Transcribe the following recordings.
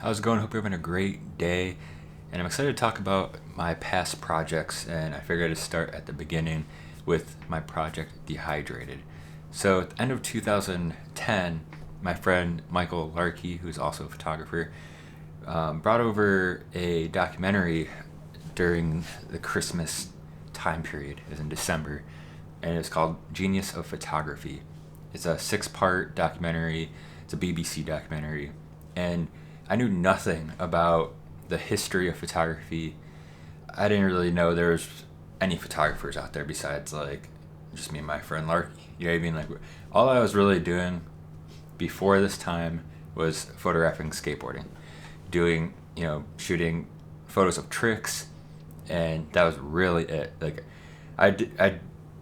How's it going? Hope you're having a great day. And I'm excited to talk about my past projects. And I figured I'd start at the beginning with my project Dehydrated. So at the end of 2010, my friend Michael Larkey, who's also a photographer, brought over a documentary during the Christmas time period. It was in December. And it's called Genius of Photography. It's a 6-part documentary. It's a BBC documentary. And I knew nothing about the history of photography. I didn't really know there was any photographers out there besides like just me and my friend Larky. You know what I mean? Like all I was really doing before this time was photographing skateboarding, doing shooting photos of tricks, and that was really it. Like I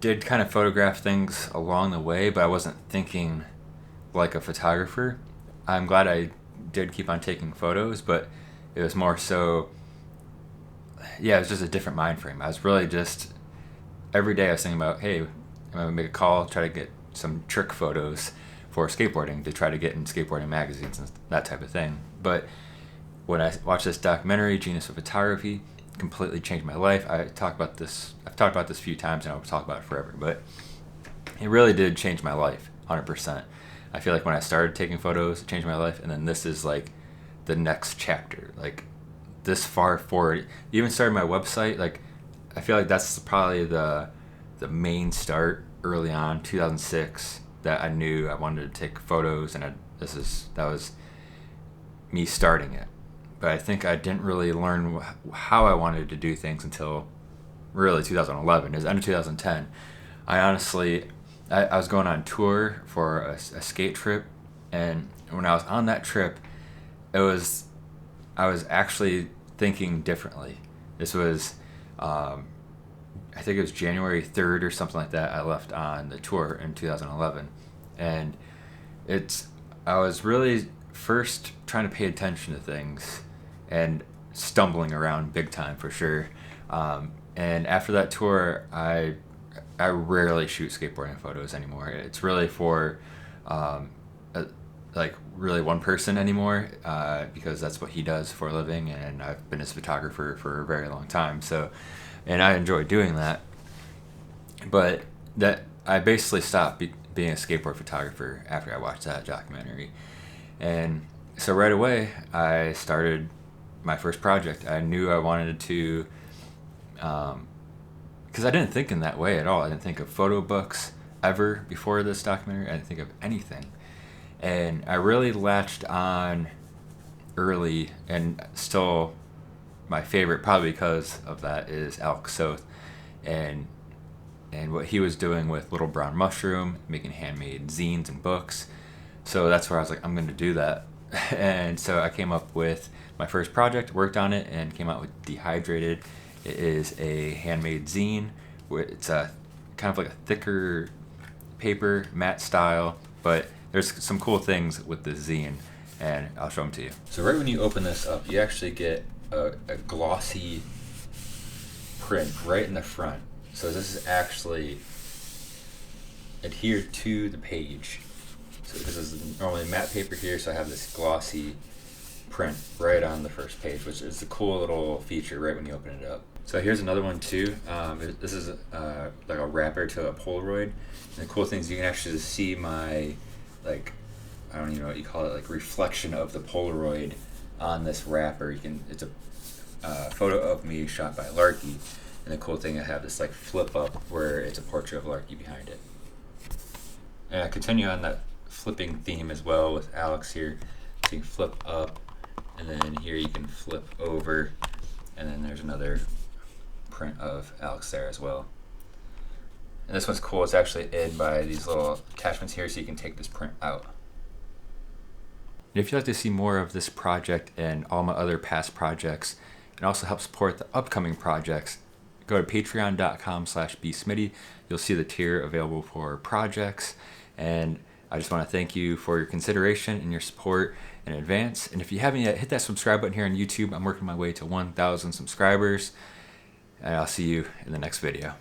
did kind of photograph things along the way, but I wasn't thinking like a photographer. I'm glad I did keep on taking photos, but it was more so, it was just a different mind frame. I was really just, every day I was thinking about, hey, I'm going to make a call, try to get some trick photos for skateboarding to try to get in skateboarding magazines and that type of thing. But when I watched this documentary, Genius of Photography, completely changed my life. I've talked about this a few times and I'll talk about it forever, but it really did change my life, 100%. I feel like when I started taking photos, it changed my life, and then this is like the next chapter. Like this far forward, even started my website. Like I feel like that's probably the main start early on, 2006, that I knew I wanted to take photos, and that was me starting it. But I think I didn't really learn how I wanted to do things until really 2011. It was the end of 2010. I was going on tour for a skate trip, and when I was on that trip, I was actually thinking differently. This was, I think it was January 3rd or something like that. I left on the tour in 2011, and I was really first trying to pay attention to things and stumbling around big time for sure. And after that tour, I rarely shoot skateboarding photos anymore. It's really for really one person anymore, because that's what he does for a living, and I've been his photographer for a very long time. So, and I enjoy doing that. But that I basically stopped being a skateboard photographer after I watched that documentary, and so right away I started my first project. I knew I wanted to. Because I didn't think in that way at all. I didn't think of photo books ever before this documentary. I didn't think of anything. And I really latched on early, and still my favorite, probably because of that, is Alex Soth and what he was doing with Little Brown Mushroom, making handmade zines and books. So that's where I was like, I'm going to do that. And so I came up with my first project, worked on it, and came out with Dehydrated. It is a handmade zine. It's a kind of like a thicker paper, matte style, but there's some cool things with this zine, and I'll show them to you. So right when you open this up, you actually get a glossy print right in the front. So this is actually adhered to the page. So this is normally matte paper here, so I have this glossy print right on the first page, which is a cool little feature right when you open it up. So here's another one too. This is like a wrapper to a Polaroid. And the cool thing is you can actually see my, like, I don't even know what you call it, like reflection of the Polaroid on this wrapper. It's a photo of me shot by Larky. And the cool thing, I have this like flip up where it's a portrait of Larky behind it. And I continue on that flipping theme as well with Alex here. So you can flip up, and then here you can flip over, and then there's another print of Alex there as well. And this one's cool. It's actually in by these little attachments here, so you can take this print out. If you'd like to see more of this project and all my other past projects, and also help support the upcoming projects, go to patreon.com/bsmitty. You'll see the tier available for projects, and I just want to thank you for your consideration and your support in advance. And if you haven't yet, hit that subscribe button here on YouTube. I'm working my way to 1,000 subscribers, and I'll see you in the next video.